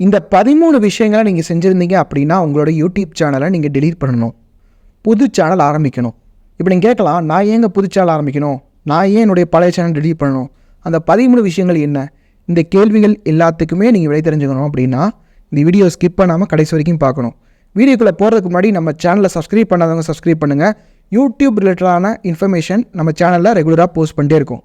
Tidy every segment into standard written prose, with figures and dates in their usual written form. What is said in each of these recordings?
இந்த 13 விஷயங்களை நீங்கள் செஞ்சுருந்தீங்க அப்படின்னா உங்களோட யூடியூப் சேனலை நீங்கள் டெலீட் பண்ணணும், புது சேனல் ஆரம்பிக்கணும். இப்போ நீங்கள் கேட்கலாம், நான் ஏங்க புது சேனல் ஆரம்பிக்கணும், நான் ஏன் என்னுடைய பழைய சேனல் டெலீட் பண்ணணும், அந்த 13 விஷயங்கள் என்ன? இந்த கேள்விகள் எல்லாத்துக்குமே நீங்கள் விடை தெரிஞ்சுக்கணும் அப்படின்னா இந்த வீடியோ ஸ்கிப் பண்ணாமல் கடைசி வரைக்கும் பார்க்கணும். வீடியோக்குள்ளே போகிறதுக்கு முன்னாடி நம்ம சேனலை சப்ஸ்கிரைப் பண்ணாதவங்க சப்ஸ்கிரைப் பண்ணுங்கள். யூடியூப் ரிலேட்டடான இன்ஃபர்மேஷன் நம்ம சேனலில் ரெகுலராக போஸ்ட் பண்ணிட்டே இருக்கும்.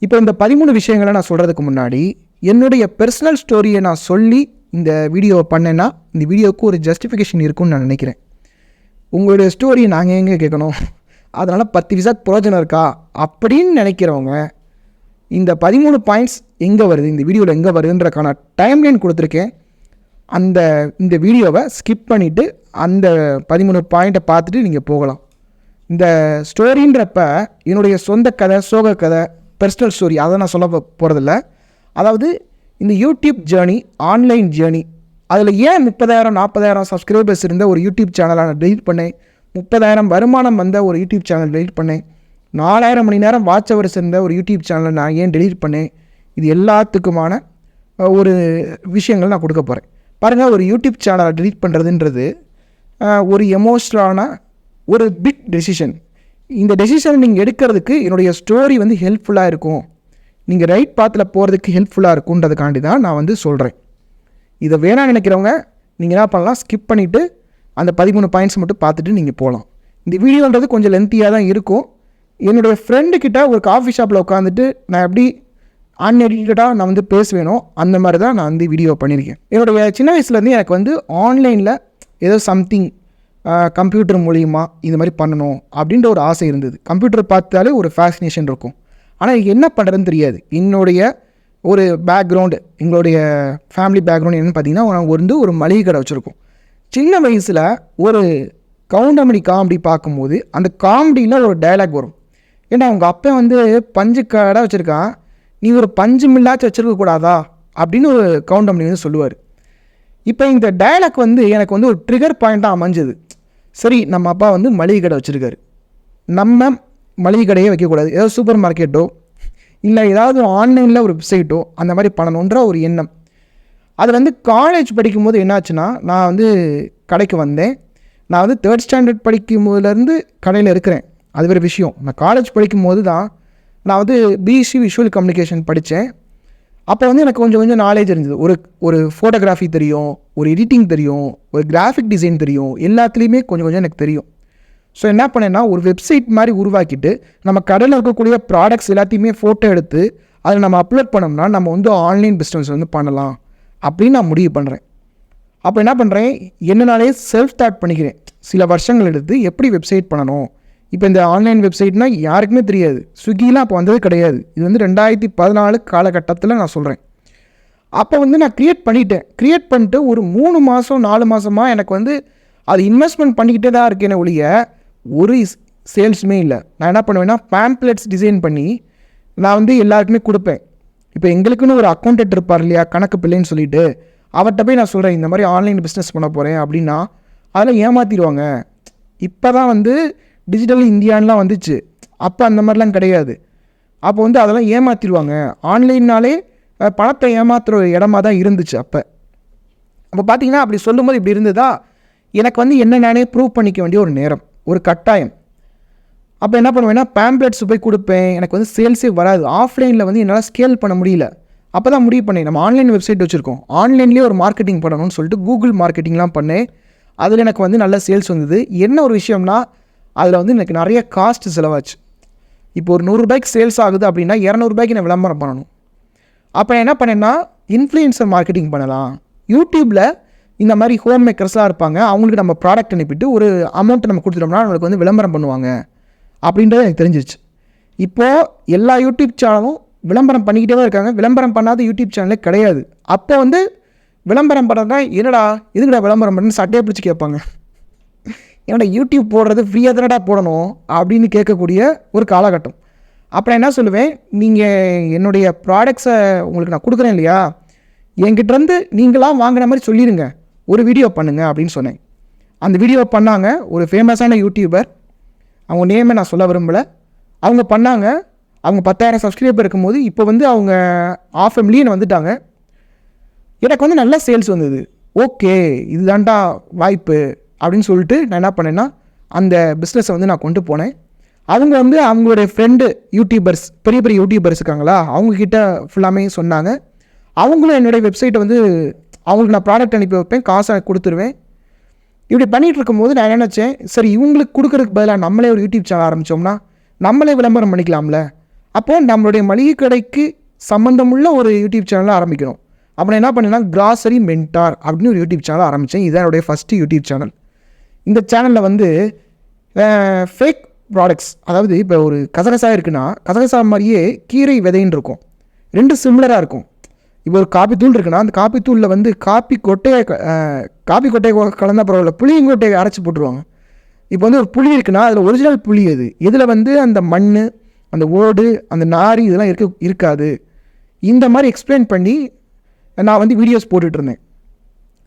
இப்போ இந்த 13 விஷயங்களை நான் சொல்கிறதுக்கு முன்னாடி என்னுடைய பர்சனல் ஸ்டோரியை நான் சொல்லி இந்த வீடியோவை பண்ணேன்னா இந்த வீடியோவுக்கு ஒரு ஜஸ்டிஃபிகேஷன் இருக்குன்னு நான் நினைக்கிறேன். உங்களுடைய ஸ்டோரியை நாங்கள் எங்கே கேட்கணும், அதனால் 10 விசாக்கு பிரயோஜனம் இருக்கா அப்படின்னு நினைக்கிறவங்க இந்த 13 பாயிண்ட்ஸ் எங்கே வருது, இந்த வீடியோவில் எங்கே வருதுன்றக்கான டைம்லைன் கொடுத்துருக்கேன். இந்த வீடியோவை ஸ்கிப் பண்ணிவிட்டு அந்த 13 பாயிண்ட்டை பார்த்துட்டு நீங்கள் போகலாம். இந்த ஸ்டோரின்றப்ப என்னுடைய சொந்த கதை, சோக கதை, பர்சனல் ஸ்டோரி அதை நான் சொல்ல போகிறதில்ல. அதாவது இந்த யூடியூப் ஜேர்னி, ஆன்லைன் ஜேர்னி, அதில் ஏன் 30,000-40,000 சப்ஸ்கிரைபர்ஸ் இருந்த ஒரு யூடியூப் சேனலை நான் டெலிட் பண்ணேன், 30,000 வருமானம் வந்த ஒரு யூடியூப் சேனல் டெலிட் பண்ணேன், 4,000 மணி நேரம் வாட்ச் ஹவர்ஸ் இருந்த ஒரு யூடியூப் சேனலை நான் ஏன் டெலிட் பண்ணேன், இது எல்லாத்துக்குமான ஒரு விஷயங்கள் நான் கொடுக்க போகிறேன். பாருங்கள், ஒரு யூடியூப் சேனலை டெலிட் பண்ணுறதுன்றது ஒரு எமோஷ்னலான ஒரு பிக் டெசிஷன். இந்த டெசிஷனை நீங்கள் எடுக்கிறதுக்கு என்னுடைய ஸ்டோரி வந்து ஹெல்ப்ஃபுல்லாக இருக்கும், நீங்கள் ரைட் பாத்தில் போகிறதுக்கு ஹெல்ப்ஃபுல்லாக இருக்குன்றதுக்காண்டி தான் நான் வந்து சொல்கிறேன். இதை வேணாம்னு நினைக்கிறவங்க நீங்கள் என்ன பண்ணலாம், ஸ்கிப் பண்ணிவிட்டு அந்த 13 பாயிண்ட்ஸ் மட்டும் பார்த்துட்டு நீங்கள் போகலாம். இந்த வீடியோன்றது கொஞ்சம் லென்த்தியாக தான் இருக்கும். என்னுடைய ஃப்ரெண்டுக்கிட்ட ஒரு காஃபி ஷாப்பில் உட்காந்துட்டு நான் எப்படி அன்எடிட்டடாக நான் வந்து பேசுவேனோ அந்த மாதிரி தான் நான் வந்து வீடியோ பண்ணியிருக்கேன். என்னுடைய சின்ன வயசுலேருந்து எனக்கு வந்து ஆன்லைனில் ஏதோ சம்திங் கம்ப்யூட்டர் மூலிமா இது மாதிரி பண்ணணும் அப்படின்ற ஒரு ஆசை இருந்தது. கம்ப்யூட்டர் பார்த்தாலே ஒரு ஃபேசினேஷன் இருக்கும். ஆனால் எனக்கு என்ன பண்ணுறதுன்னு தெரியாது. என்னுடைய ஒரு பேக்ரவுண்டு, எங்களுடைய ஃபேமிலி பேக்ரவுண்ட் என்னென்னு பார்த்தீங்கன்னா, நாங்கள் வந்து ஒரு மளிகை கடை வச்சுருக்கோம். சின்ன வயசில் ஒரு கவுண்டமணி காமெடி பார்க்கும்போது அந்த காமெடியில் ஒரு டைலாக் வரும், ஏன்னா அவங்க அப்பா வந்து பஞ்சு கடை வச்சுருக்கான், நீ ஒரு பஞ்சு மில்லாச்சும் வச்சுருக்கக்கூடாதா அப்படின்னு ஒரு கவுண்டமணி வந்து சொல்லுவார். இப்போ இந்த டைலாக் வந்து எனக்கு வந்து ஒரு ட்ரிகர் பாயிண்ட்டாக அமைஞ்சது. சரி, நம்ம அப்பா வந்து மளிகை கடை வச்சுருக்காரு, நம்ம மளிகை கடையே வைக்கக்கூடாது, ஏதாவது சூப்பர் மார்க்கெட்டோ இல்லை ஏதாவது ஆன்லைனில் ஒரு வெப்சைட்டோ அந்த மாதிரி பண்ணணுன்ற ஒரு எண்ணம். அது வந்து காலேஜ் படிக்கும்போது என்னாச்சுன்னா, நான் வந்து கடைக்கு வந்தேன். நான் வந்து 3rd ஸ்டாண்டர்ட் படிக்கும் போதுலேருந்து கடையில் இருக்கிறேன், அது வேறு விஷயம். நான் காலேஜ் படிக்கும் போது தான் நான் வந்து பிஎஸ்சி விஷுவல் கம்யூனிகேஷன் படித்தேன். அப்போ வந்து எனக்கு கொஞ்சம் கொஞ்சம் நாலேஜ் இருந்தது. ஒரு ஃபோட்டோகிராஃபி தெரியும், ஒரு எடிட்டிங் தெரியும், ஒரு கிராஃபிக் டிசைன் தெரியும், எல்லாத்துலேயுமே கொஞ்சம் கொஞ்சம் எனக்கு தெரியும். ஸோ என்ன பண்ணேன்னா, ஒரு வெப்சைட் மாதிரி உருவாக்கிட்டு நம்ம கடையில் இருக்கக்கூடிய ப்ராடக்ட்ஸ் எல்லாத்தையுமே ஃபோட்டோ எடுத்து அதில் நம்ம அப்லோட் பண்ணோம்னா நம்ம வந்து ஆன்லைன் பிஸ்னஸ் வந்து பண்ணலாம் அப்படின்னு நான் முடிவு பண்ணுறேன். அப்போ என்ன பண்ணுறேன், என்னனாலே செல்ஃப் தாட் பண்ணிக்கிறேன். சில வருஷங்கள் எடுத்து எப்படி வெப்சைட் பண்ணணும். இப்போ இந்த ஆன்லைன் வெப்சைட்னால் யாருக்குமே தெரியாது, ஸ்விக்கிலாம் அப்போ வந்தது கிடையாது. இது வந்து 2014 காலகட்டத்தில் நான் சொல்கிறேன். அப்போ வந்து நான் க்ரியேட் பண்ணிவிட்டு ஒரு 3 மாதம் 4 மாதமாக எனக்கு வந்து அது இன்வெஸ்ட்மெண்ட் பண்ணிக்கிட்டே தான் இருக்கேனே ஒழிய ஒரு சேல்ஸுமே இல்லை. நான் என்ன பண்ணுவேன்னா, பேம்ப்ளெட்ஸ் டிசைன் பண்ணி நான் வந்து எல்லாருக்குமே கொடுப்பேன். இப்போ எங்களுக்குன்னு ஒரு அக்கௌண்டன்ட் இருப்பார் இல்லையா, கணக்கு பிள்ளைன்னு சொல்லிட்டு, அவர்கிட்ட போய் நான் சொல்கிறேன் இந்த மாதிரி ஆன்லைன் பிஸ்னஸ் பண்ண போகிறேன் அப்படின்னா அதெல்லாம் ஏமாற்றிடுவாங்க. இப்போ தான் வந்து டிஜிட்டல் இந்தியான்லாம் வந்துச்சு, அப்போ அந்த மாதிரிலாம் கிடையாது. அப்போ வந்து அதெல்லாம் ஏமாற்றிடுவாங்க, ஆன்லைன்னாலே பணத்தை ஏமாத்துகிற இடமா தான் இருந்துச்சு அப்போ. பார்த்தீங்கன்னா அப்படி சொல்லும்போது இப்படி இருந்ததா, எனக்கு வந்து என்ன நானே ப்ரூவ் பண்ணிக்க வேண்டிய ஒரு நேரம், ஒரு கட்டாயம். அப்போ என்ன பண்ணுவேன்னா, பேம்ப்ளெட்ஸ் போய் கொடுப்பேன், எனக்கு வந்து சேல்ஸே வராது. ஆஃப்லைனில் வந்து என்னால் ஸ்கேல் பண்ண முடியல. அப்போ தான் முடிவு பண்ணேன், நம்ம ஆன்லைன் வெப்சைட் வச்சுருக்கோம், ஆன்லைன்லேயே ஒரு மார்க்கெட்டிங் பண்ணணும்னு சொல்லிட்டு கூகுள் மார்க்கெட்டிங்லாம் பண்ணேன். அதில் எனக்கு வந்து நல்ல சேல்ஸ் வந்தது. என்ன ஒரு விஷயம்னா, அதில் வந்து எனக்கு நிறைய காஸ்ட் செலவாச்சு. இப்போ ஒரு 100 ரூபாய்க்கு சேல்ஸ் ஆகுது அப்படின்னா 200 ரூபாய்க்கு நான் விளம்பரம் பண்ணணும். அப்போ என்ன பண்ணேன்னா, இன்ஃப்ளூயன்சர் மார்க்கெட்டிங் பண்ணலாம். யூடியூப்பில் இந்த மாதிரி ஹோம் மேக்கர்ஸ்லாம் இருப்பாங்க, அவங்களுக்கு நம்ம ப்ராடக்ட் அனுப்பிட்டு ஒரு அமௌண்ட்டை நம்ம கொடுத்துட்டோம்னா அவங்களுக்கு வந்து விளம்பரம் பண்ணுவாங்க அப்படின்றது எனக்கு தெரிஞ்சிச்சு. இப்போது எல்லா யூடியூப் சேனலும் விளம்பரம் பண்ணிக்கிட்டே தான் இருக்காங்க, விளம்பரம் பண்ணாத யூடியூப் சேனலே கிடையாது. அப்போ வந்து விளம்பரம் பண்ணுறதுனா என்னடா எதுக்குடா விளம்பரம் பண்ணுன்னு சட்டையை பிடிச்சி கேட்பாங்க. என்னடா யூடியூப் போடுறது ஃப்ரீயாக தானடா போடணும் அப்படின்னு கேட்கக்கூடிய ஒரு காலகட்டம். அப்புறம் என்ன சொல்லுவேன், நீங்கள் என்னுடைய ப்ராடக்ட்ஸை உங்களுக்கு நான் கொடுக்குறேன் இல்லையா, என்கிட்டேருந்து நீங்களாம் வாங்கின மாதிரி சொல்லிடுங்க, ஒரு வீடியோ பண்ணுங்கள் அப்படின்னு சொன்னேன். அந்த வீடியோ பண்ணாங்க ஒரு ஃபேமஸான யூடியூபர், அவங்க நேமை நான் சொல்ல விரும்பலை. அவங்க பண்ணாங்க, அவங்க 10,000 சப்ஸ்கிரைபர் இருக்கும்போது இப்போ வந்து அவங்க 500,000 வந்துட்டாங்க. எனக்கு வந்து நல்ல சேல்ஸ் வந்தது. ஓகே, இதுதான்டா வாய்ப்பு அப்படின்னு சொல்லிட்டு நான் என்ன பண்ணேன்னா, அந்த பிஸ்னஸை வந்து நான் கொண்டு போனேன். அவங்க வந்து அவங்களுடைய ஃப்ரெண்டு யூடியூபர்ஸ், பெரிய பெரிய யூடியூபர்ஸ் இருக்காங்களா, அவங்கக்கிட்ட ஃபுல்லாமே சொன்னாங்க. அவங்களும் என்னுடைய வெப்சைட்டை வந்து அவங்களுக்கு நான் ப்ராடக்ட் அனுப்பி வைப்பேன், காசை கொடுத்துருவேன். இப்படி பண்ணிகிட்டு இருக்கும்போது நான் என்ன நினச்சேன், சரி இவங்களுக்கு கொடுக்குறதுக்கு பதிலாக நம்மளே ஒரு யூடியூப் சேனல் ஆரம்பித்தோம்னா நம்மளே விளம்பரம் பண்ணிக்கலாம்ல. அப்போது நம்மளுடைய மளிகை கடைக்கு சம்மந்தமுள்ள ஒரு யூடியூப் சேனலை ஆரம்பிக்கணும். அப்புறம் என்ன பண்ணேன்னா, கிராசரி மென்டார் அப்படின்னு ஒரு யூடியூப் சேனல் ஆரம்பித்தேன். இதுதான் என்னுடைய ஃபஸ்ட்டு யூடியூப் சேனல். இந்த சேனலில் வந்து ஃபேக் ப்ராடக்ட்ஸ், அதாவது இப்போ ஒரு கசகசா இருக்குன்னா கசகசா மாதிரியே கீரை விதைன்னு இருக்கும், ரெண்டு சிமிலராக இருக்கும். இப்போ ஒரு காப்பி தூள் இருக்குன்னா அந்த காப்பி தூளில் வந்து காப்பி கொட்டையை கலந்தால் பரவாயில்ல, புளியங்கொட்டையை அரைச்சி போட்டுருவாங்க. இப்போ வந்து ஒரு புளி இருக்குன்னா அதில் ஒரிஜினல் புளி எது, இதில் வந்து அந்த மண், அந்த ஓடு, அந்த நாரி இதெல்லாம் இருக்காது. இந்த மாதிரி எக்ஸ்பிளைன் பண்ணி நான் வந்து வீடியோஸ் போட்டுட்ருந்தேன்.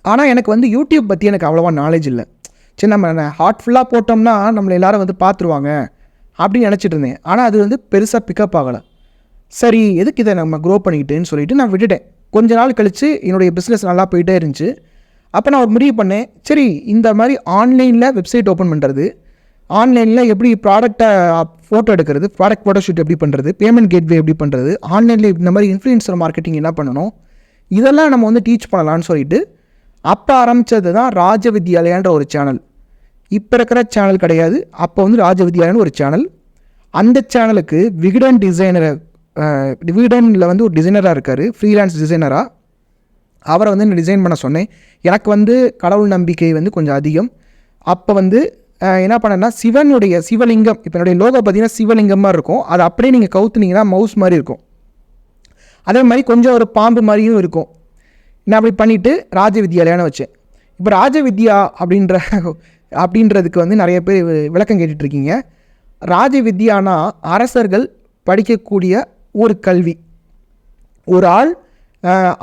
ஆனால் எனக்கு வந்து யூடியூப் பற்றி எனக்கு அவ்வளோவா நாலேஜ் இல்லை. சரி, நம்ம ஹார்ட்ஃபுல்லாக போட்டோம்னா நம்மளை எல்லோரும் வந்து பார்த்துருவாங்க அப்படின்னு நினச்சிட்டு இருந்தேன். ஆனால் அது வந்து பெருசாக பிக்கப் ஆகலை. சரி, எதுக்கு இதை நம்ம க்ரோ பண்ணிக்கிட்டேன்னு சொல்லிவிட்டு நான் விட்டுட்டேன். கொஞ்ச நாள் கழித்து என்னுடைய பிஸ்னஸ் நல்லா போயிட்டே இருந்துச்சு. அப்போ நான் ஒரு முடிவு பண்ணேன், சரி இந்த மாதிரி ஆன்லைனில் வெப்சைட் ஓப்பன் பண்ணுறது, ஆன்லைனில் எப்படி ப்ராடக்டை ஃபோட்டோ எடுக்கிறது, ப்ராடக்ட் ஃபோட்டோஷூட் எப்படி பண்ணுறது, பேமெண்ட் கேட்வே எப்படி பண்ணுறது, ஆன்லைனில் இந்த மாதிரி இன்ஃப்ளூயன்சர் மார்க்கெட்டிங் என்ன பண்ணணும், இதெல்லாம் நம்ம வந்து டீச் பண்ணலான்னு சொல்லிட்டு அப்போ ஆரம்பித்தது தான் ராஜ வித்யாலயான்ற ஒரு சேனல். இப்போ இருக்கிற சேனல் கிடையாது, அப்போ வந்து ராஜ வித்யாலயான்னு ஒரு சேனல். அந்த சேனலுக்கு விகடன் டிசைனரை, விகடனில் வந்து ஒரு டிசைனராக இருக்கார், ஃப்ரீலான்ஸ் டிசைனராக. அவரை வந்து நான் டிசைன் பண்ண சொன்னேன். எனக்கு வந்து கடவுள் நம்பிக்கை வந்து கொஞ்சம் அதிகம். அப்போ வந்து என்ன பண்ணேன்னா, சிவலிங்கம், இப்போ என்னுடைய லோகோ பார்த்தீங்கன்னா சிவலிங்கம் மாதிரி இருக்கும், அது அப்படியே நீங்கள் கவுத்துனீங்கன்னா மவுஸ் மாதிரி இருக்கும். அதே மாதிரி கொஞ்சம் ஒரு பாம்பு மாதிரியும் இருக்கும். நான் அப்படி பண்ணிவிட்டு ராஜ வித்யாலயான்னு வச்சேன். இப்போ ராஜ வித்யா அப்படின்றதுக்கு வந்து நிறைய பேர் விளக்கம் கேட்டுட்ருக்கீங்க. ராஜ வித்யானா அரசர்கள் படிக்கக்கூடிய ஒரு கல்வி. ஒரு ஆள்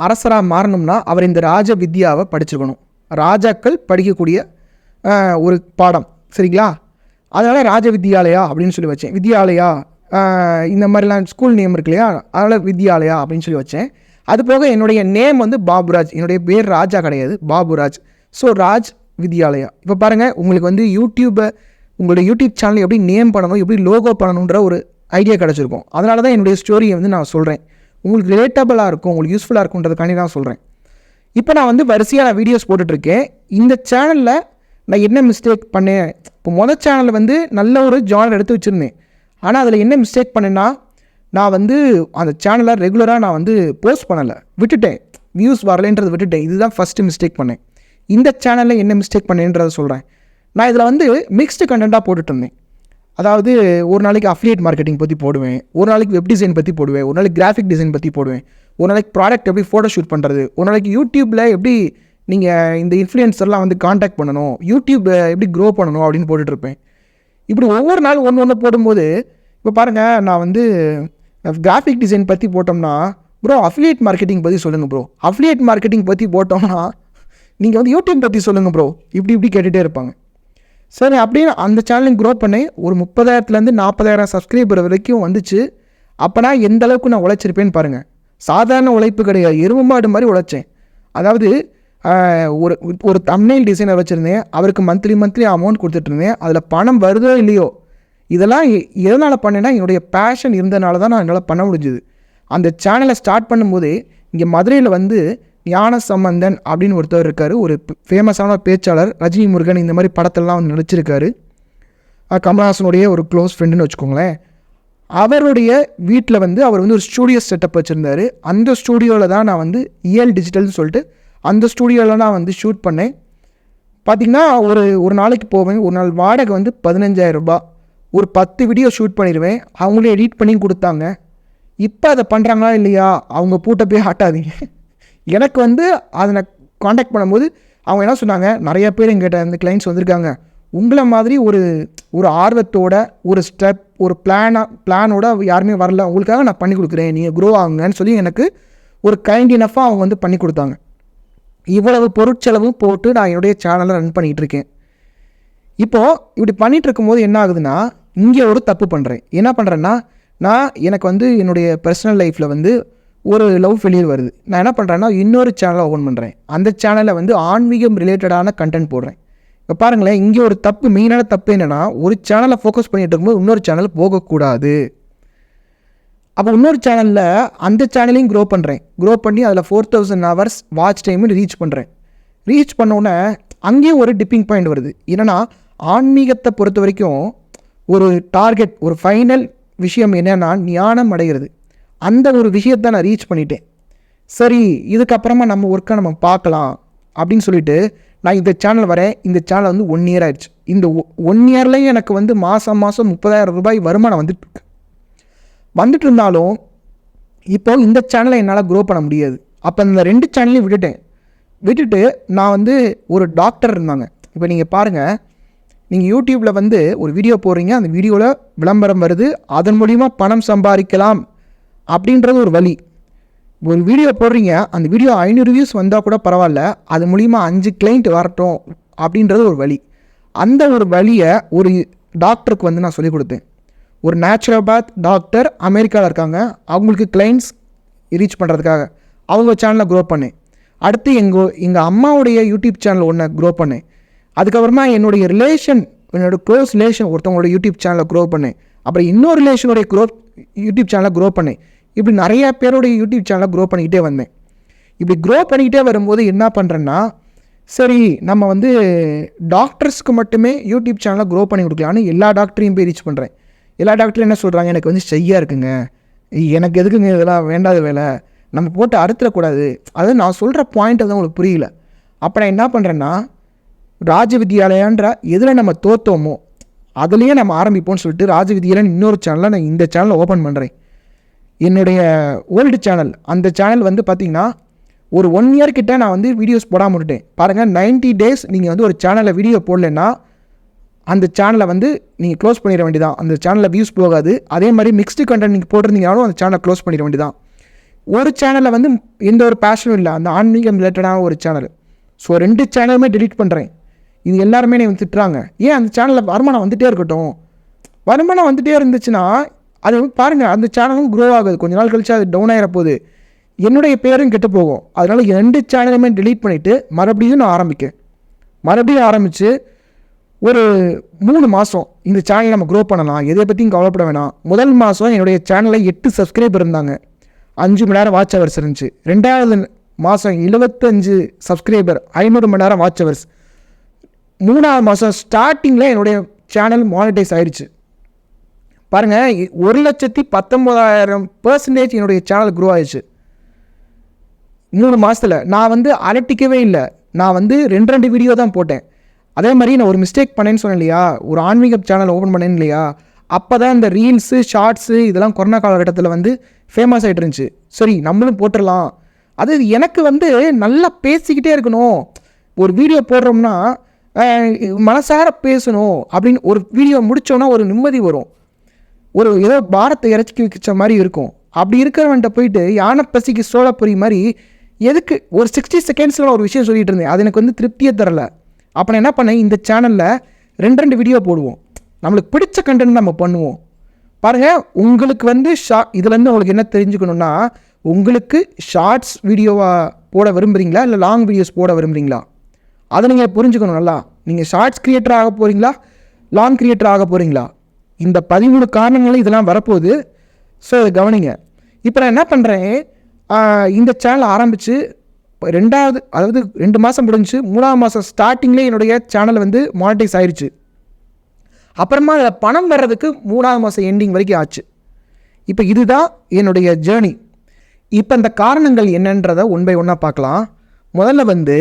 அரசராக மாறணும்னா அவர் இந்த ராஜ வித்யாவை படிச்சிருக்கணும். ராஜாக்கள் படிக்கக்கூடிய ஒரு பாடம், சரிங்களா? அதனால் ராஜ வித்யாலயா அப்படின்னு சொல்லி வச்சேன். வித்யாலயா இந்த மாதிரிலாம் ஸ்கூல் நேம் இருக்கு இல்லையா, அதனால் வித்யாலயா அப்படின்னு சொல்லி வச்சேன். அது போக என்னுடைய நேம் வந்து பாபுராஜ், என்னுடைய பேர் ராஜா கிடையாது, பாபுராஜ். ஸோ ராஜ் வித்யாலயா. இப்போ பாருங்கள், உங்களுக்கு வந்து உங்களுடைய யூடியூப் சேனல் எப்படி நேம் பண்ணணும், எப்படி லோகோ பண்ணணுன்ற ஒரு ஐடியா கிடச்சிருக்கும். அதனால தான் என்னுடைய ஸ்டோரியை வந்து நான் சொல்கிறேன். உங்களுக்கு ரிலேட்டபிளாக இருக்கும், உங்களுக்கு யூஸ்ஃபுல்லாக இருக்குன்றதுக்காண்டி தான் சொல்கிறேன். இப்போ நான் வந்து வரிசையாக வீடியோஸ் போட்டுட்ருக்கேன். இந்த சேனலில் நான் என்ன மிஸ்டேக் பண்ணேன், இப்போ மொதல் சேனலில் வந்து நல்ல ஒரு ஜானர் எடுத்து வச்சுருந்தேன். ஆனால் அதில் என்ன மிஸ்டேக் பண்ணேன்னா, நான் வந்து அந்த சேனலை ரெகுலராக நான் வந்து போஸ்ட் பண்ணலை, விட்டுட்டேன். வியூஸ் வரலைன்றதை விட்டுட்டேன். இதுதான் ஃபஸ்ட்டு மிஸ்டேக் பண்ணேன். இந்த சேனலில் என்ன மிஸ்டேக் பண்ணேன்றதை சொல்கிறேன். நான் இதில் வந்து மிக்ஸ்டு கண்டென்ட்டாக போட்டுட்ருந்தேன். அதாவது ஒரு நாளைக்கு அஃபிலியேட் மார்க்கெட்டிங் பற்றி போடுவேன், ஒரு நாளைக்கு வெப் டிசைன் பற்றி போடுவேன், ஒரு நாளைக்கு கிராஃபிக் டிசைன் பற்றி போடுவேன், ஒரு நாளைக்கு ப்ராடக்ட் எப்படி ஃபோட்டோ ஷூட் பண்ணுறது, ஒரு நாளைக்கு யூடியூப்பில் எப்படி நீங்கள் இந்த இன்ஃப்ளூயன்சர்லாம் வந்து காண்டாக்ட் பண்ணணும், யூடியூப் எப்படி க்ரோ பண்ணணும் அப்படின்னு போட்டுட்ருப்பேன். இப்படி ஒவ்வொரு நாள் ஒன்று போடும்போது, இப்போ பாருங்கள், நான் வந்து கிராஃபிக் டிசைன் பற்றி போட்டோம்னா, ப்ரோ அஃபிலியேட் மார்க்கெட்டிங் பற்றி சொல்லுங்கள் ப்ரோ, அஃபிலியேட் மார்க்கெட்டிங் பற்றி போட்டோம்னா நீங்கள் வந்து யூடியூப் பற்றி சொல்லுங்கள் ப்ரோ, இப்படி கேட்டுகிட்டே இருப்பாங்க. சரி, அப்படின்னு அந்த சேனலையும் க்ரோ பண்ணி ஒரு 30,000 40,000 சப்ஸ்கிரைபர் வரைக்கும் வந்துச்சு. அப்போனா எந்த அளவுக்கு நான் உழைச்சிருப்பேன்னு பாருங்கள். சாதாரண உழைப்பு கிடையாது, எருமை மாடு மாதிரி உழைச்சேன். அதாவது ஒரு தம்ப்நெயில் டிசைனர் வச்சுருந்தேன், அவருக்கு மந்த்லி அமௌண்ட் கொடுத்துட்ருந்தேன். அதில் பணம் வருதோ இல்லையோ, இதெல்லாம் எதனால் பண்ணேன்னா என்னுடைய பேஷன் இருந்ததுனால தான் நான் என்னால் பண்ண முடிஞ்சுது. அந்த சேனலை ஸ்டார்ட் பண்ணும்போதே இங்கே மதுரையில் வந்து ஞான சம்பந்தன் அப்படின்னு ஒருத்தர் இருக்கார், ஒரு ஃபேமஸான பேச்சாளர், ரஜினி முருகன் இந்த மாதிரி படத்தெல்லாம் வந்து நடிச்சிருக்காரு, கமல்ஹாசனுடைய ஒரு க்ளோஸ் ஃப்ரெண்டுன்னு வச்சுக்கோங்களேன். அவருடைய வீட்டில் வந்து அவர் வந்து ஒரு ஸ்டூடியோ செட்டப் வச்சுருந்தார். அந்த ஸ்டூடியோவில் தான் நான் வந்து இஎல் டிஜிட்டல்னு சொல்லிட்டு அந்த ஸ்டூடியோவில் நான் வந்து ஷூட் பண்ணேன். பார்த்திங்கன்னா ஒரு நாளைக்கு போவேன், ஒரு நாள் வாடகை வந்து 15,000 ரூபாய். ஒரு 10 வீடியோ ஷூட் பண்ணிடுவேன், அவங்களே எடிட் பண்ணி கொடுத்தாங்க. இப்போ அதை பண்ணுறாங்களா இல்லையா, அவங்க பூட்டை போய் ஆட்டாதீங்க. எனக்கு வந்து அதை நான் காண்டாக்ட் பண்ணும்போது அவங்க என்ன சொன்னாங்க, நிறைய பேர் எங்கிட்ட அந்த கிளைண்ட்ஸ் வந்திருக்காங்க, உங்களை மாதிரி ஒரு ஆர்வத்தோட ஒரு ஸ்டெப் ஒரு பிளானோட யாருமே வரல, உங்களுக்காக நான் பண்ணி கொடுக்குறேன், நீங்கள் க்ரோ ஆகுங்கன்னு சொல்லி எனக்கு ஒரு கைண்ட் இனஃபாக அவங்க வந்து பண்ணி கொடுத்தாங்க. இவ்வளவு பொருட்செலவும் போட்டு நான் என்னுடைய சேனலை ரன் பண்ணிகிட்டு இருக்கேன். இப்போது இப்படி பண்ணிகிட்டு இருக்கும்போது என்ன ஆகுதுன்னா, இங்கே ஒரு தப்பு பண்ணுறேன். என்ன பண்ணுறேன்னா, எனக்கு வந்து என்னுடைய பர்சனல் லைஃப்பில் வந்து ஒரு லவ் ஃபெயிலியர் வருது. நான் என்ன பண்ணுறேன்னா இன்னொரு சேனலை ஓப்பன் பண்ணுறேன். அந்த சேனலில் வந்து ஆன்மீகம் ரிலேட்டடான கண்டென்ட் போடுறேன். இப்போ பாருங்களேன், இங்கே ஒரு தப்பு, மெயினான தப்பு என்னென்னா, ஒரு சேனலை ஃபோக்கஸ் பண்ணிகிட்டு இருக்கும்போது இன்னொரு சேனல் போகக்கூடாது. அப்போ இன்னொரு சேனலில் அந்த சேனலையும் க்ரோ பண்ணி அதில் 4000 ஹவர்ஸ் வாட்ச் டைம்னு ரீச் பண்ணுறேன். ரீச் பண்ணோன்னே அங்கேயும் ஒரு டிப்பிங் பாயிண்ட் வருது. என்னென்னா, ஆன்மீகத்தை பொறுத்த வரைக்கும் ஒரு டார்கெட், ஒரு ஃபைனல் விஷயம் என்னென்னா ஞானம் அடைகிறது. அந்த ஒரு விஷயத்தை நான் ரீச் பண்ணிட்டேன். சரி, இதுக்கப்புறமா நம்ம ஒர்க்கை நம்ம பார்க்கலாம் அப்படின்னு சொல்லிட்டு நான் இந்த சேனல் வரேன். இந்த சேனல் வந்து 1 இயர் ஆயிடுச்சு. இந்த 1 இயர்லேயும் எனக்கு வந்து மாதம் 30,000 ரூபாய் வருமானம் வந்துட்டு இருந்தாலும் இப்போ இந்த சேனலை என்னால் க்ரோ பண்ண முடியாது. அப்போ இந்த 2 சேனலையும் விட்டுட்டு நான் வந்து ஒரு டாக்டர் இருந்தாங்க. இப்போ நீங்கள் பாருங்கள், நீங்கள் யூடியூப்பில் வந்து ஒரு வீடியோ போடுறீங்க, அந்த வீடியோவில் விளம்பரம் வருது, அதன் மூலிமா பணம் சம்பாதிக்கலாம் அப்படின்றது ஒரு வழி. ஒரு வீடியோ போடுறீங்க, அந்த வீடியோ 500 வியூஸ் வந்தால் கூட பரவாயில்ல, அது மூலிமா 5 கிளைண்ட் வரட்டும் அப்படின்றது ஒரு வழி. அந்த ஒரு வழியை ஒரு டாக்டருக்கு வந்து நான் சொல்லிக் கொடுத்தேன். ஒரு நேச்சுரோபேத் டாக்டர் அமெரிக்காவில் இருக்காங்க. அவங்களுக்கு கிளைண்ட்ஸ் ரீச் பண்ணுறதுக்காக அவங்க சேனலை க்ரோ பண்ணேன். அடுத்து எங்கள் அம்மாவுடைய யூடியூப் சேனல் ஒன்று க்ரோ பண்ணேன். அதுக்கப்புறமா என்னோட க்ளோஸ் ரிலேஷன் ஒருத்தவங்களோட யூடியூப் சேனலை க்ரோ பண்ணேன். அப்புறம் இன்னொரு ரிலேஷனுடைய யூடியூப் சேனலை க்ரோ பண்ணேன். இப்படி நிறையா பேருடைய யூடியூப் சேனலை க்ரோ பண்ணிக்கிட்டே வந்தேன். இப்படி க்ரோ பண்ணிக்கிட்டே வரும்போது என்ன பண்ணுறேன்னா, சரி நம்ம வந்து டாக்டர்ஸ்க்கு மட்டுமே யூடியூப் சேனலை க்ரோ பண்ணி கொடுக்கலான்னு எல்லா டாக்டரையும் போய் ரீச் பண்ணுறேன். எல்லா டாக்டரும் என்ன சொல்கிறாங்க, எனக்கு வந்து ஷையாக இருக்குங்க, எனக்கு எதுக்குங்க இதெல்லாம் வேண்டாத வேலை, நம்ம போட்டு அறுத்துடக்கூடாது. அதாவது நான் சொல்கிற பாயிண்ட் வந்து உங்களுக்கு புரியல. அப்போ நான் என்ன பண்ணுறேன்னா, ராஜ வித்யாலயான்ற எதில் நம்ம தோற்றோமோ அதுலேயே நம்ம ஆரம்பிப்போம்னு சொல்லிட்டு ராஜ வித்யாலயன் இன்னொரு சேனலை நான் இந்த சேனலை ஓப்பன் பண்ணுறேன். என்னுடைய ஓல்டு சேனல், அந்த சேனல் வந்து பார்த்திங்கன்னா ஒரு 1 இயர் கிட்ட நான் வந்து வீடியோஸ் போடாமல் விட்டுட்டேன். பாருங்கள், 90 டேஸ் நீங்கள் வந்து ஒரு சேனலில் வீடியோ போடலைன்னா அந்த சேனலை வந்து நீங்கள் க்ளோஸ் பண்ணிட வேண்டியதான். அந்த சேனலில் வியூஸ் போகாது. அதே மாதிரி மிக்ஸ்டு கண்டென்ட் நீங்கள் போட்டிருந்தீங்கனாலும் அந்த சேனலை க்ளோஸ் பண்ணிட வேண்டியதான். ஒரு சேனலில் வந்து எந்த ஒரு பேஷனும் இல்லை, அந்த ஆன்மீகம் ரிலேட்டடான ஒரு சேனல். ஸோ 2 சேனலுமே டெலீட் பண்ணுறேன். இது எல்லாருமே என்னை திட்டுறாங்க, ஏன் அந்த சேனலில் வருமானம் வந்துகிட்டே இருக்கட்டும். வருமானம் வந்துகிட்டே இருந்துச்சுன்னா அது பாருங்கள், அந்த சேனலும் க்ரோ ஆகுது. கொஞ்ச நாள் கழிச்சு அது டவுன் ஆகிற போகுது, என்னுடைய பேரும் கெட்டு போகும். அதனால் 2 சேனலுமே டெலீட் பண்ணிவிட்டு மறுபடியும் நான் ஆரம்பித்து ஒரு 3 மாதம் இந்த சேனலை நம்ம க்ரோ பண்ணலாம், எதை பற்றியும் கவலைப்பட வேணாம். முதல் மாதம் என்னுடைய சேனலில் 8 சப்ஸ்கிரைபர் இருந்தாங்க, 5 மணி நேரம் வாட்ச் ஹவர்ஸ் இருந்துச்சு. 2வது மாதம் 75 சப்ஸ்கிரைபர், 500 மணி நேரம் வாட்ச் ஹவர்ஸ். 3வது மாதம் ஸ்டார்டிங்கில் என்னுடைய சேனல் மானிட்டைஸ் ஆயிடுச்சு. பாருங்கள், 1,19,000% என்னுடைய சேனல் க்ரோ ஆயிடுச்சு 3 மாதத்தில். நான் வந்து அலட்டிக்கவே இல்லை. நான் வந்து 2 வீடியோ தான் போட்டேன். அதே மாதிரி நான் ஒரு மிஸ்டேக் பண்ணேன்னு சொன்னேன் இல்லையா, ஒரு ஆன்மீக சேனல் ஓப்பன் பண்ணேன்னு இல்லையா, அப்போ தான் இந்த ரீல்ஸு ஷார்ட்ஸு இதெல்லாம் கொரோனா காலகட்டத்தில் வந்து ஃபேமஸ் ஆகிட்டு இருந்துச்சு. சரி நம்மளும் போட்டுடலாம். அது எனக்கு வந்து நல்லா பேசிக்கிட்டே இருக்கணும், ஒரு வீடியோ போடுறோம்னா மனசார பேசணும் அப்படின்னு ஒரு வீடியோ முடித்தோன்னா ஒரு நிம்மதி வரும், ஒரு ஏதோ பாரத்தை இறச்சி வச்ச மாதிரி இருக்கும். அப்படி இருக்கிறவன்ட்ட போயிட்டு யானை பசிக்கு சோளப்பொரி மாதிரி எதுக்கு ஒரு 60 செகண்ட்ஸில் ஒரு விஷயம் சொல்லிகிட்டு இருந்தேன், அது எனக்கு வந்து திருப்தியே தரலை. அப்போ நான் என்ன பண்ணேன், இந்த சேனலில் 2 வீடியோ போடுவோம், நம்மளுக்கு பிடிச்ச கண்டென்ட் நம்ம பண்ணுவோம். பாருங்கள், உங்களுக்கு வந்து இதுலேருந்து உங்களுக்கு என்ன தெரிஞ்சுக்கணுன்னா, உங்களுக்கு ஷார்ட்ஸ் வீடியோவாக போட விரும்புகிறீங்களா இல்லை லாங் வீடியோஸ் போட விரும்புகிறீங்களா, அதை நீங்கள் புரிஞ்சுக்கணும் நல்லா. நீங்கள் ஷார்ட்ஸ் க்ரியேட்டர் ஆக போகிறீங்களா லாங் க்ரியேட்டர் ஆக போகிறீங்களா, இந்த 13 காரணங்களும் இதெல்லாம் வரப்போகுது. ஸோ அதை கவனிங்க. இப்போ நான் என்ன பண்ணுறேன், இந்த சேனல் ஆரம்பித்து 2 மாதம் முடிஞ்சு 3வது மாதம் ஸ்டார்டிங்லேயே என்னுடைய சேனல் வந்து மானிட்டைஸ் ஆயிடுச்சு. அப்புறமா அதில் பணம் வர்றதுக்கு 3வது மாதம் எண்டிங் வரைக்கும் ஆச்சு. இப்போ இதுதான் என்னுடைய ஜேர்னி. இப்போ இந்த காரணங்கள் என்னன்றதை 1 பை 1 பார்க்கலாம். முதல்ல வந்து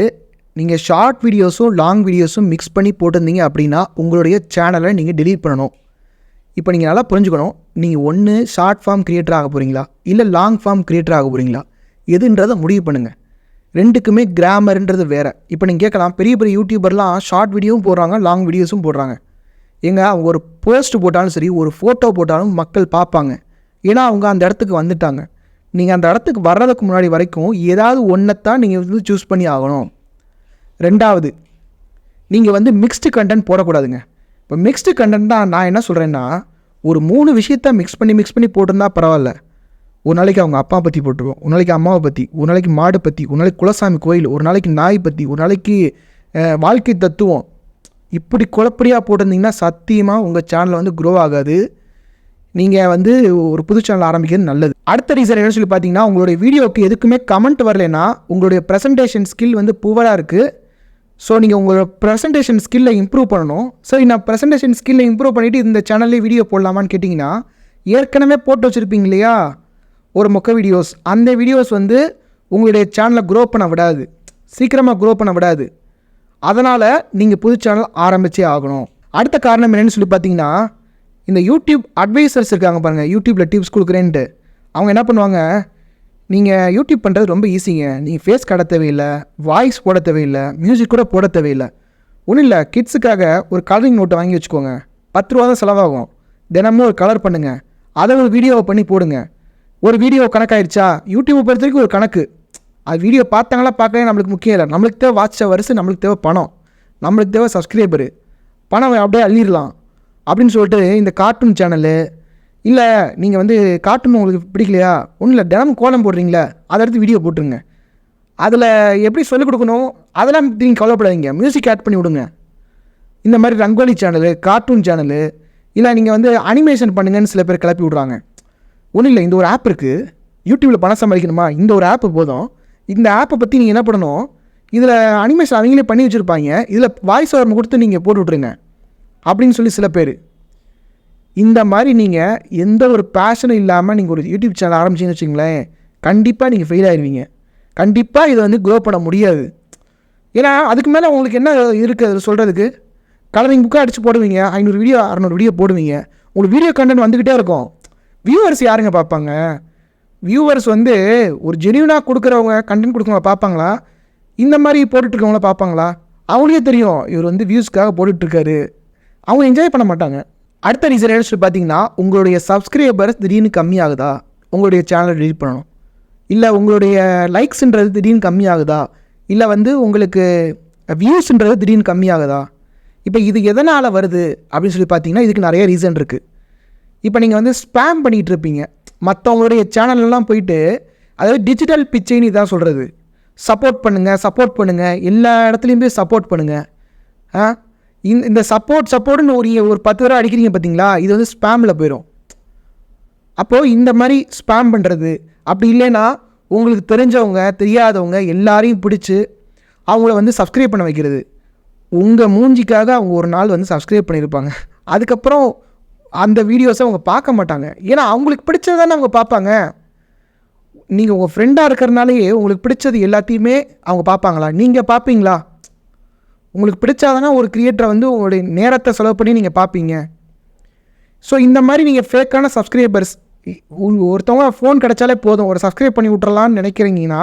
நீங்கள் ஷார்ட் வீடியோஸும் லாங் வீடியோஸும் மிக்ஸ் பண்ணி போட்டிருந்தீங்க அப்படின்னா உங்களுடைய சேனலை நீங்கள் டெலீட் பண்ணணும். இப்போ நீங்கள் நல்லா புரிஞ்சுக்கணும், நீங்கள் ஒன்று ஷார்ட் ஃபார்ம் க்ரியேட்டர் ஆக போகிறீங்களா இல்லை லாங் ஃபார்ம் க்ரியேட்டர் ஆக போகிறீங்களா, எதுன்றதை முடிவு பண்ணுங்கள். 2க்குமே கிராமர்ன்றது வேறு. இப்போ நீங்கள் கேட்கலாம், பெரிய பெரிய யூடியூபர்லாம் ஷார்ட் வீடியோவும் போடுறாங்க, லாங் வீடியோஸும் போடுறாங்க. அவங்க ஒரு போஸ்ட் போட்டாலும் சரி, ஒரு ஃபோட்டோ போட்டாலும் மக்கள் பார்ப்பாங்க, ஏன்னா அவங்க அந்த இடத்துக்கு வந்துட்டாங்க. நீங்கள் அந்த இடத்துக்கு வர்றதுக்கு முன்னாடி வரைக்கும் ஏதாவது ஒன்றைத்தான் நீங்கள் வந்து சூஸ் பண்ணி ஆகணும். 2வது, நீங்கள் வந்து மிக்ஸ்டு கண்டென்ட் போடக்கூடாதுங்க. இப்போ மிக்ஸ்டு கண்டென்ட் தான் நான் என்ன சொல்கிறேன்னா, ஒரு 3 விஷயத்த மிக்ஸ் பண்ணி போட்டிருந்தா பரவாயில்ல. ஒரு நாளைக்கு அவங்க அப்பா பற்றி போட்டுருவோம், ஒரு நாளைக்கு அம்மாவை பற்றி, ஒரு நாளைக்கு மாடு பற்றி, ஒரு நாளைக்கு குலசாமி கோயில், ஒரு நாளைக்கு நாய் பற்றி, ஒரு நாளைக்கு வாழ்க்கை தத்துவம். இப்படி குழப்படியாக போட்டிருந்தீங்கன்னா சத்தியமாக உங்கள் சேனல் வந்து க்ரோ ஆகாது. நீங்கள் வந்து ஒரு புது சேனல் ஆரம்பிக்கிறது நல்லது. அடுத்த ரீசன் என்ன சொல்லி பார்த்தீங்கன்னா, உங்களுடைய வீடியோவுக்கு எதுக்குமே கமெண்ட் வரலைன்னா உங்களுடைய ப்ரெசன்டேஷன் ஸ்கில் வந்து புவராக இருக்குது. ஸோ நீங்கள் உங்களோட ப்ரெசன்டேஷன் ஸ்கில்லை இம்ப்ரூவ் பண்ணணும். சரி, நான் ப்ரெசன்டேஷன் ஸ்கில்லை இம்ப்ரூவ் பண்ணிவிட்டு இந்த சேனல்லே வீடியோ போடலாமான்னு கேட்டிங்கன்னா, ஏற்கனவே போட்டு வச்சுருப்பீங்க இல்லையா ஒரு மொக்க வீடியோஸ், அந்த வீடியோஸ் வந்து உங்களுடைய சேனலை க்ரோ பண்ண விடாது, சீக்கிரமாக க்ரோ பண்ண விடாது. அதனால் நீங்கள் புது சேனல் ஆரம்பித்தே ஆகணும். அடுத்த காரணம் என்னென்னு சொல்லி பார்த்தீங்கன்னா, இந்த யூடியூப் அட்வைசர்ஸ் இருக்காங்க பாருங்கள், யூடியூப்பில் டிப்ஸ் கொடுக்குறேன்ட்டு. அவங்க என்ன பண்ணுவாங்க, நீங்கள் யூடியூப் பண்ணுறது ரொம்ப ஈஸிங்க, நீங்கள் ஃபேஸ் காட்ட தேவையில்லை, வாய்ஸ் போட தேவையில்லை, மியூசிக் கூட போட தேவையில்லை. ஒன்றும் இல்லை, கிட்ஸுக்காக ஒரு கலரிங் நோட்டை வாங்கி வச்சுக்கோங்க, 10 ரூபா தான் செலவாகும். தினமும் ஒரு கலர் பண்ணுங்கள், அதை ஒரு வீடியோவை பண்ணி போடுங்க. ஒரு வீடியோ கணக்காயிருச்சா, யூடியூப்பை பொறுத்த வரைக்கும் ஒரு கணக்கு. அது வீடியோ பார்த்தாங்களா பார்க்கவே நம்மளுக்கு முக்கியம் இல்லை. நம்மளுக்கு தேவை வாட்ச் ஹவர்ஸ், நம்மளுக்கு தேவை பணம், நம்மளுக்கு தேவை சப்ஸ்கிரைபரு. பணம் அப்படியே அள்ளிடலாம் அப்படின்னு சொல்லிட்டு இந்த கார்ட்டூன் சேனலு, இல்லை நீங்கள் வந்து கார்ட்டூன் உங்களுக்கு பிடிக்கலையா, ஒன்றும் இல்லை, தினமும் கோலம் போடுறீங்களா, அதை எடுத்து வீடியோ போட்டுருங்க. அதில் எப்படி சொல்லிக் கொடுக்கணும் அதெல்லாம் நீங்கள் கவலைப்படாதீங்க, மியூசிக் ஆட் பண்ணி விடுங்க. இந்த மாதிரி ரங்கோலி சேனலு, கார்ட்டூன் சேனலு, இல்லை நீங்கள் வந்து அனிமேஷன் பண்ணுங்கன்னு சில பேர் கிளப்பி விட்றாங்க. ஒன்றும் இல்லை, இந்த ஒரு ஆப் இருக்குது, யூடியூப்பில் பணம் சம்பாதிக்கணுமா, இந்த ஒரு ஆப்பு போதும். இந்த ஆப்பை பற்றி நீங்கள் என்ன பண்ணணும், இதில் அனிமேஷன் அவங்களே பண்ணி வச்சுருப்பாங்க, இதில் வாய்ஸ் ஓவர் கொடுத்து நீங்கள் போட்டு விட்ருங்க அப்படின்னு சொல்லி சில பேர். இந்த மாதிரி நீங்கள் எந்த ஒரு பேஷனும் இல்லாமல் நீங்கள் ஒரு யூடியூப் சேனல் ஆரம்பிச்சிங்கன்னு வச்சுங்களேன், கண்டிப்பாக நீங்கள் ஃபெயில் ஆயிடுவீங்க. கண்டிப்பாக இதை வந்து க்ரோ பண்ண முடியாது. ஏன்னா அதுக்கு மேலே உங்களுக்கு என்ன இருக்குது அதில் சொல்கிறதுக்கு. கலரிங் புக்காக அடித்து போடுவீங்க, 500 வீடியோ 600 வீடியோ போடுவீங்க, உங்களுக்கு வீடியோ கண்டென்ட் வந்துக்கிட்டே இருக்கும். வியூவர்ஸ் யாருங்க பார்ப்பாங்க? வியூவர்ஸ் வந்து ஒரு ஜெனியூனாக கொடுக்குறவங்க, கண்டென்ட் கொடுக்குறவங்க பார்ப்பாங்களா, இந்த மாதிரி போட்டுட்ருக்கவங்கள பார்ப்பாங்களா? அவங்களுக்கே தெரியும் இவர் வந்து வியூஸ்க்காக போட்டுட்ருக்காரு, அவங்க என்ஜாய் பண்ண மாட்டாங்க. அடுத்த ரீசன் என்ன சொல்லி பார்த்தீங்கன்னா, உங்களுடைய சப்ஸ்கிரைபர்ஸ் திடீர்னு கம்மியாகுதா, உங்களுடைய சேனலை டெலீட் பண்ணணும். இல்லை உங்களுடைய லைக்ஸுன்றது திடீர்னு கம்மியாகுதா, இல்லை வந்து உங்களுக்கு வியூஸ்ன்றது திடீர்னு கம்மியாகுதா. இப்போ இது எதனால் வருது அப்படின்னு சொல்லி பார்த்தீங்கன்னா, இதுக்கு நிறைய ரீசன் இருக்குது. இப்போ நீங்கள் வந்து ஸ்பேம் பண்ணிகிட்டு இருப்பீங்க, மற்றவங்களுடைய சேனல்லாம் போயிட்டு, அதாவது டிஜிட்டல் பிச்சைன்னு இதான் சொல்கிறது, சப்போர்ட் பண்ணுங்கள், எல்லா இடத்துலையும் போய் சப்போர்ட் பண்ணுங்கள். இந்த சப்போர்ட்னு ஒரு 10 தடவை அடிக்கிறீங்க பார்த்தீங்களா, இது வந்து ஸ்பேமில் போயிடும். அப்போது இந்த மாதிரி ஸ்பேம் பண்ணுறது, அப்படி இல்லைன்னா உங்களுக்கு தெரிஞ்சவங்க தெரியாதவங்க எல்லாரையும் பிடிச்சி அவங்கள வந்து சப்ஸ்கிரைப் பண்ண வைக்கிறது. உங்கள் மூஞ்சிக்காக அவங்க ஒரு நாள் வந்து சப்ஸ்கிரைப் பண்ணியிருப்பாங்க, அதுக்கப்புறம் அந்த வீடியோஸை அவங்க பார்க்க மாட்டாங்க. ஏன்னா அவங்களுக்கு பிடிச்சது தானே அவங்க பார்ப்பாங்க. நீங்கள் உங்கள் ஃப்ரெண்டாக இருக்கிறனாலேயே உங்களுக்கு பிடிச்சது எல்லாத்தையுமே அவங்க பார்ப்பாங்களா? நீங்கள் பார்ப்பீங்களா? உங்களுக்கு பிடிச்சாதானே ஒரு கிரியேட்டரை வந்து உங்களுடைய நேரத்தை செலவு பண்ணி நீங்கள் பார்ப்பீங்க. ஸோ இந்த மாதிரி நீங்கள் ஃபேக்கான சப்ஸ்கிரைபர்ஸ், ஒருத்தவங்க ஃபோன் கிடச்சாலே போதும் ஒரு சப்ஸ்கிரைப் பண்ணி விட்றலான்னு நினைக்கிறீங்கன்னா,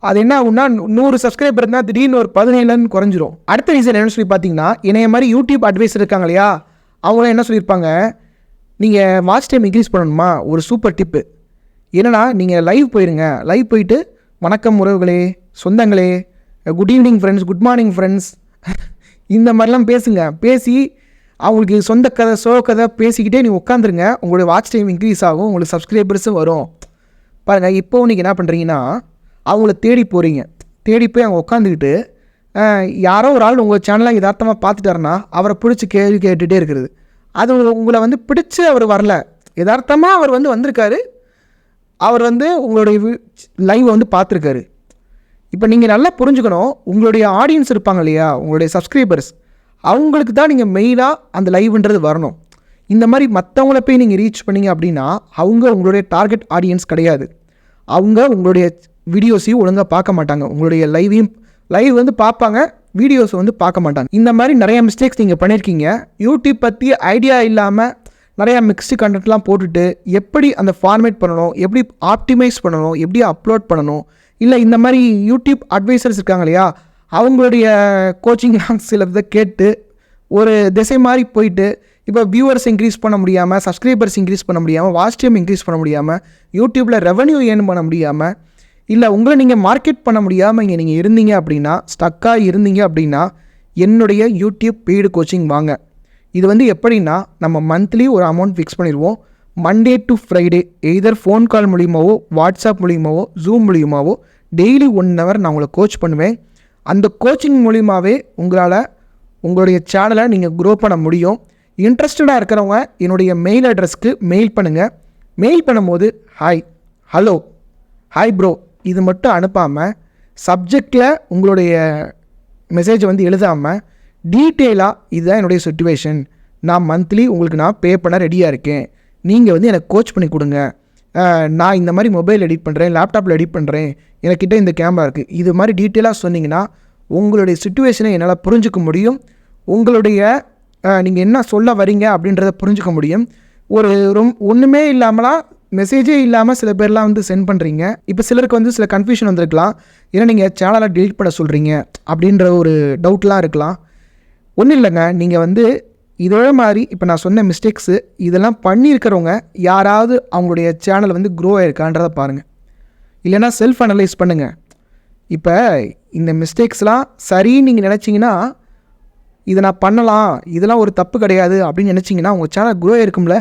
அது என்ன ஆகுன்னா 100 சப்ஸ்கிரைபர் இருந்தால் திடீர்னு ஒரு 17 குறைஞ்சிரும். அடுத்த ரீசன் என்னென்னு சொல்லி பார்த்தீங்கன்னா, என்னைய மாதிரி யூடியூப் அட்வைசர் இருக்காங்க இல்லையா, அவங்களும் என்ன சொல்லியிருப்பாங்க, நீங்கள் வாட்ச் டைம் இன்க்ரீஸ் பண்ணணுமா, ஒரு சூப்பர் டிப்பு என்னென்னா, நீங்கள் லைவ் போயிருங்க, லைவ் போயிட்டு வணக்கம் உறவுகளே, சொந்தங்களே, good evening friends, good morning friends, இந்த மாதிரிலாம் பேசுங்க. பேசி அவங்களுக்கு சொந்த கதை சோ கதை பேசிக்கிட்டே நீங்கள் உட்காந்துருங்க, உங்களுடைய வாட்ச் டைம் இன்க்ரீஸ் ஆகும், உங்களுக்கு சப்ஸ்கிரைபர்ஸும் வரும். பாருங்கள், இப்போது நீங்கள் என்ன பண்ணுறீங்கன்னா, அவங்கள தேடி போகிறீங்க, தேடி போய் அவங்க உட்காந்துக்கிட்டு யாரோ ஒரு ஆள் உங்கள் சேனலை யதார்த்தமாக பார்த்துட்டாருன்னா அவரை பிடிச்சி கேள்வி கேட்டுகிட்டே இருக்கிறது. அது உங்களை வந்து பிடிச்சி அவர் வரல, யதார்த்தமாக அவர் வந்து வந்திருக்காரு, அவர் வந்து உங்களுடைய லைவை வந்து பார்த்துருக்காரு. இப்போ நீங்கள் நல்லா புரிஞ்சுக்கணும், உங்களுடைய ஆடியன்ஸ் இருப்பாங்க இல்லையா, உங்களுடைய சப்ஸ்கிரைபர்ஸ், அவங்களுக்கு தான் நீங்கள் மெயினாக அந்த லைவ்ன்றது வரணும். இந்த மாதிரி மற்றவங்கள போய் நீங்கள் ரீச் பண்ணிங்க அப்படின்னா அவங்க உங்களுடைய டார்கெட் ஆடியன்ஸ் கிடையாது. அவங்க உங்களுடைய வீடியோஸையும் ஒழுங்காக பார்க்க மாட்டாங்க, உங்களுடைய லைவ் வந்து பார்ப்பாங்க, வீடியோஸ் வந்து பார்க்க மாட்டாங்க. இந்த மாதிரி நிறைய மிஸ்டேக்ஸ் நீங்கள் பண்ணியிருக்கீங்க. யூடியூப் பற்றி ஐடியா இல்லாமல் நிறையா மிக்ஸ்டு கண்டென்ட்லாம் போட்டுட்டு எப்படி அந்த ஃபார்மேட் பண்ணணும், எப்படி ஆப்டிமைஸ் பண்ணணும், எப்படி அப்லோட் பண்ணணும், இல்லை இந்த மாதிரி யூடியூப் அட்வைசர்ஸ் இருக்காங்க இல்லையா, அவங்களுடைய கோச்சிங்லாம் சில இதை கேட்டு ஒரு திசை மாதிரி போயிட்டு இப்போ வியூவர்ஸ் இன்க்ரீஸ் பண்ண முடியாமல், சப்ஸ்கிரைபர்ஸ் இன்க்ரீஸ் பண்ண முடியாமல், வாட்ச் டைம் இன்க்ரீஸ் பண்ண முடியாமல், யூடியூப்பில் ரெவன்யூ ஏர்ன் பண்ண முடியாமல், இல்லை உங்களை நீங்கள் மார்க்கெட் பண்ண முடியாமல் இங்கே நீங்கள் இருந்தீங்க அப்படின்னா, ஸ்டக்காக இருந்தீங்க அப்படின்னா, என்னுடைய யூடியூப் பெய்டு கோச்சிங் வாங்க. இது வந்து எப்படின்னா, நம்ம மந்த்லி ஒரு அமௌண்ட் ஃபிக்ஸ் பண்ணிடுவோம், Monday to Friday either phone call மூலியமாவோ வாட்ஸ்அப் மூலியமாவோ ஜூம் மூலியமாவோ டெய்லி 1 hour நான் உங்களை கோச் பண்ணுவேன். அந்த கோச்சிங் மூலியமாகவே உங்களால் உங்களுடைய சேனலை நீங்கள் க்ரோ பண்ண முடியும். இன்ட்ரெஸ்டடாக இருக்கிறவங்க என்னுடைய மெயில் அட்ரஸ்க்கு மெயில் பண்ணுங்கள். மெயில் பண்ணும்போது ஹாய், ஹலோ, ஹாய் ப்ரோ இது மட்டும் அனுப்பாமல் சப்ஜெக்டில் உங்களுடைய மெசேஜை வந்து எழுதாமல் டீட்டெயிலாக இதுதான் என்னுடைய சிச்சுவேஷன், நான் மந்த்லி உங்களுக்கு நான் பே பண்ண ரெடியாக இருக்கேன், நீங்கள் வந்து எனக்கு கோச் பண்ணி கொடுங்க, நான் இந்த மாதிரி மொபைல் எடிட் பண்ணுறேன், லேப்டாப்பில் எடிட் பண்ணுறேன், எனக்கிட்ட இந்த கேமரா இருக்குது, இது மாதிரி டீட்டெயிலாக சொன்னீங்கன்னா உங்களுடைய சிச்சுவேஷனை என்னால் புரிஞ்சுக்க முடியும். உங்களுடைய நீங்கள் என்ன சொல்ல வரீங்க அப்படின்றத புரிஞ்சுக்க முடியும். ஒரு ஒன்றுமே இல்லாமலாம் மெசேஜே இல்லாமல் சில பேர்லாம் வந்து சென்ட் பண்ணுறீங்க. இப்போ சிலருக்கு வந்து சில கன்ஃபியூஷன் வந்திருக்கலாம், ஏன்னா நீங்கள் சேனலை டெலீட் பண்ண சொல்கிறீங்க அப்படின்ற ஒரு டவுட்லாம் இருக்கலாம். ஒன்றும் இல்லைங்க, நீங்கள் வந்து இதே மாதிரி இப்போ நான் சொன்ன மிஸ்டேக்ஸு இதெல்லாம் பண்ணியிருக்கிறவங்க யாராவது அவங்களுடைய சேனல் வந்து க்ரோ ஆயிருக்கான்றதை பாருங்கள். இல்லைனா செல்ஃப் அனலைஸ் பண்ணுங்கள். இப்போ இந்த மிஸ்டேக்ஸ்லாம் சரின்னு நீங்கள் நினச்சிங்கன்னா இதை நான் பண்ணலாம், இதெல்லாம் ஒரு தப்பு கிடையாது அப்படின்னு நினச்சிங்கன்னா உங்கள் சேனல் க்ரோ ஆயிருக்கும்ல.